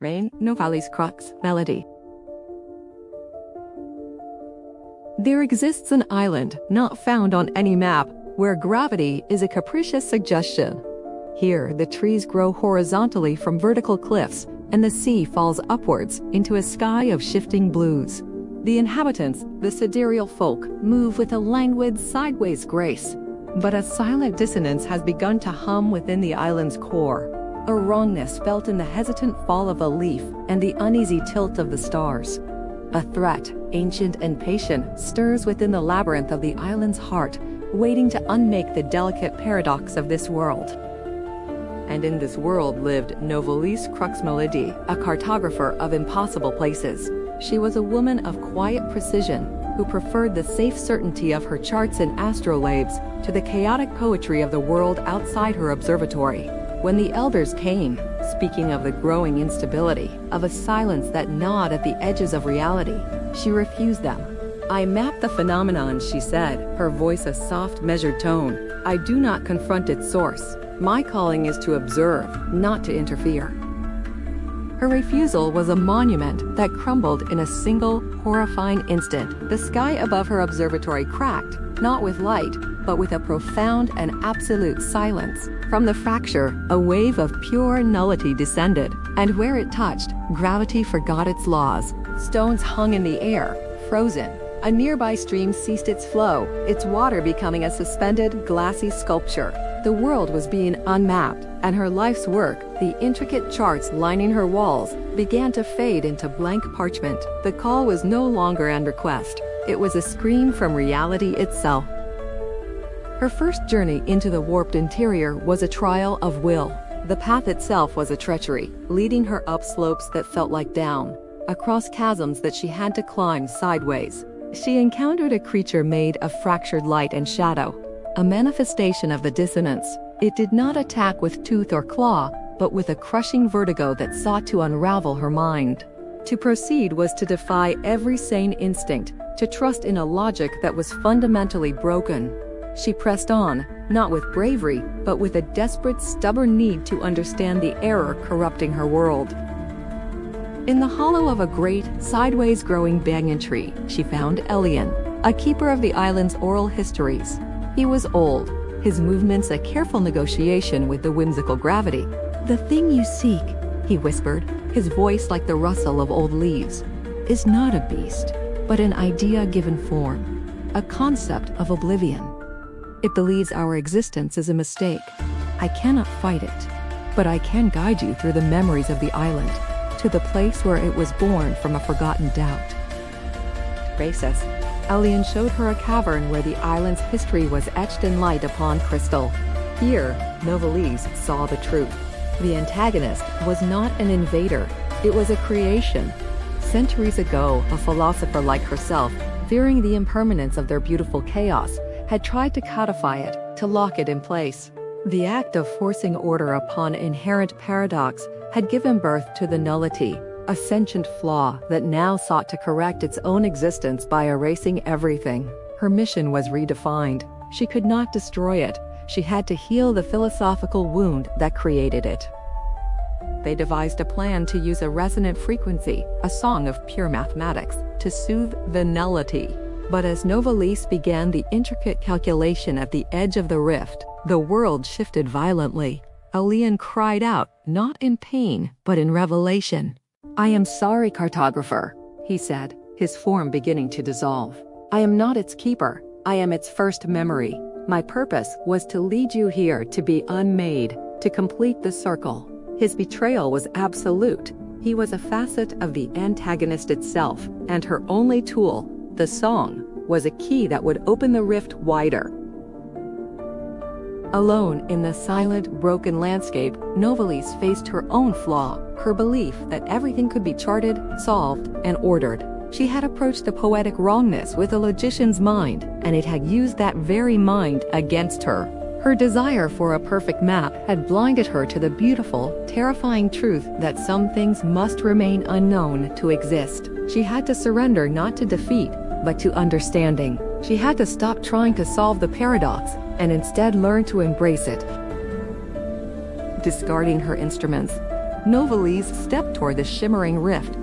Novalise Cruxmelody. There exists an island not found on any map where gravity is a capricious suggestion. Here, the trees grow horizontally from vertical cliffs, and the sea falls upwards into a sky of shifting blues. The inhabitants, the sidereal folk, move with a languid, sideways grace. But a silent dissonance has begun to hum within the island's core, a wrongness felt in the hesitant fall of a leaf and the uneasy tilt of the stars. A threat, ancient and patient, stirs within the labyrinth of the island's heart, waiting to unmake the delicate paradox of this world. And in this world lived Novalise Cruxmelody, a cartographer of impossible places. She was a woman of quiet precision who preferred the safe certainty of her charts and astrolabes to the chaotic poetry of the world outside her observatory. When the elders came, speaking of the growing instability, of a silence that gnawed at the edges of reality, she refused them. "I map the phenomenon," she said, her voice a soft, measured tone. "I do not confront its source. My calling is to observe, not to interfere." Her refusal was a monument that crumbled in a single, horrifying instant. The sky above her observatory cracked, not with light, but with a profound and absolute silence. From the fracture, a wave of pure nullity descended, and where it touched, gravity forgot its laws. Stones hung in the air, frozen. A nearby stream ceased its flow, its water becoming a suspended, glassy sculpture. The world was being unmapped, and her life's work, the intricate charts lining her walls, began to fade into blank parchment. The call was no longer an request. It was a scream from reality itself. Her first journey into the warped interior was a trial of will. The path itself was a treachery, leading her up slopes that felt like down, across chasms that she had to climb sideways. She encountered a creature made of fractured light and shadow, a manifestation of the dissonance. It did not attack with tooth or claw, but with a crushing vertigo that sought to unravel her mind. To proceed was to defy every sane instinct, to trust in a logic that was fundamentally broken. She pressed on, not with bravery, but with a desperate, stubborn need to understand the error corrupting her world. In the hollow of a great, sideways growing banyan tree, she found AIart, a keeper of the island's oral histories. He was old, his movements a careful negotiation with the whimsical gravity. "The thing you seek," he whispered, his voice like the rustle of old leaves, "is not a beast, but an idea given form, a concept of oblivion. It believes our existence is a mistake. I cannot fight it, but I can guide you through the memories of the island, to the place where it was born from a forgotten doubt." Racist. AIart showed her a cavern where the island's history was etched in light upon crystal. Here, Novalise saw the truth. The antagonist was not an invader, it was a creation. Centuries ago, a philosopher like herself, fearing the impermanence of their beautiful chaos, had tried to codify it, to lock it in place. The act of forcing order upon inherent paradox had given birth to the nullity, a sentient flaw that now sought to correct its own existence by erasing everything. Her mission was redefined. She could not destroy it. She had to heal the philosophical wound that created it. They devised a plan to use a resonant frequency, a song of pure mathematics, to soothe the nullity. But as Novalise began the intricate calculation at the edge of the rift, the world shifted violently. AIart cried out, not in pain, but in revelation. "I am sorry, cartographer," he said, his form beginning to dissolve. "I am not its keeper. I am its first memory. My purpose was to lead you here to be unmade, to complete the circle." His betrayal was absolute. He was a facet of the antagonist itself, and her only tool, the song, was a key that would open the rift wider. Alone in the silent, broken landscape, Novalise faced her own flaw, her belief that everything could be charted, solved, and ordered. She had approached the poetic wrongness with a logician's mind, and it had used that very mind against her. Her desire for a perfect map had blinded her to the beautiful, terrifying truth that some things must remain unknown to exist. She had to surrender not to defeat, but to understanding. She had to stop trying to solve the paradox, and instead learn to embrace it. Discarding her instruments, Novalise stepped toward the shimmering rift.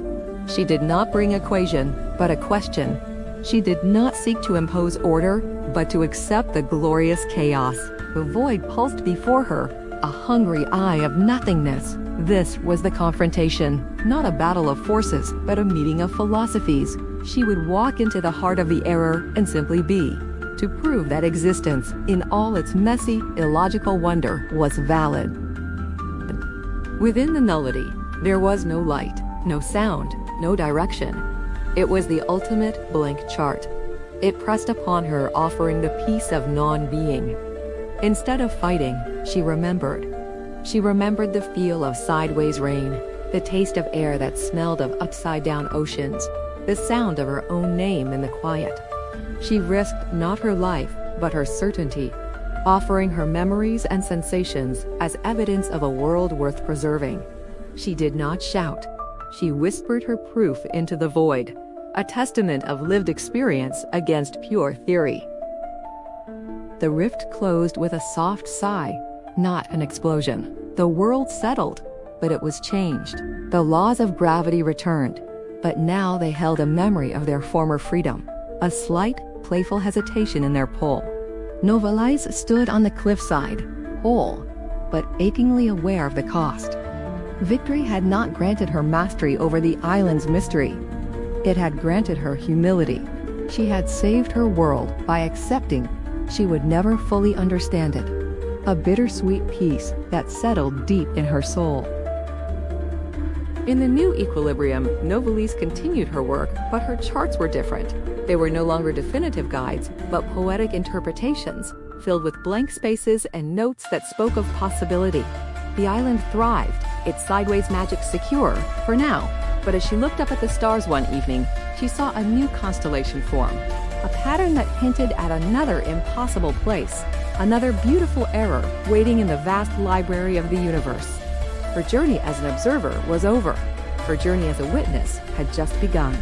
She did not bring equation, but a question. She did not seek to impose order, but to accept the glorious chaos. The void pulsed before her, a hungry eye of nothingness. This was the confrontation, not a battle of forces, but a meeting of philosophies. She would walk into the heart of the error and simply be, to prove that existence, in all its messy, illogical wonder, was valid. Within the nullity, there was no light, no sound, no direction. It was the ultimate blank chart. It pressed upon her, offering the peace of non-being. Instead of fighting, she remembered. She remembered the feel of sideways rain, the taste of air that smelled of upside-down oceans, the sound of her own name in the quiet. She risked not her life, but her certainty, offering her memories and sensations as evidence of a world worth preserving. She did not shout. She whispered her proof into the void, a testament of lived experience against pure theory. The rift closed with a soft sigh, not an explosion. The world settled, but it was changed. The laws of gravity returned, but now they held a memory of their former freedom, a slight, playful hesitation in their pull. Novalise stood on the cliffside, whole, but achingly aware of the cost. Victory had not granted her mastery over the island's mystery. It had granted her humility. She had saved her world by accepting she would never fully understand it. A bittersweet peace that settled deep in her soul. In the new equilibrium, Novalise continued her work, but her charts were different. They were no longer definitive guides, but poetic interpretations, filled with blank spaces and notes that spoke of possibility. The island thrived, its sideways magic secure, for now. But as she looked up at the stars one evening, she saw a new constellation form. A pattern that hinted at another impossible place, another beautiful error waiting in the vast library of the universe. Her journey as an observer was over. Her journey as a witness had just begun.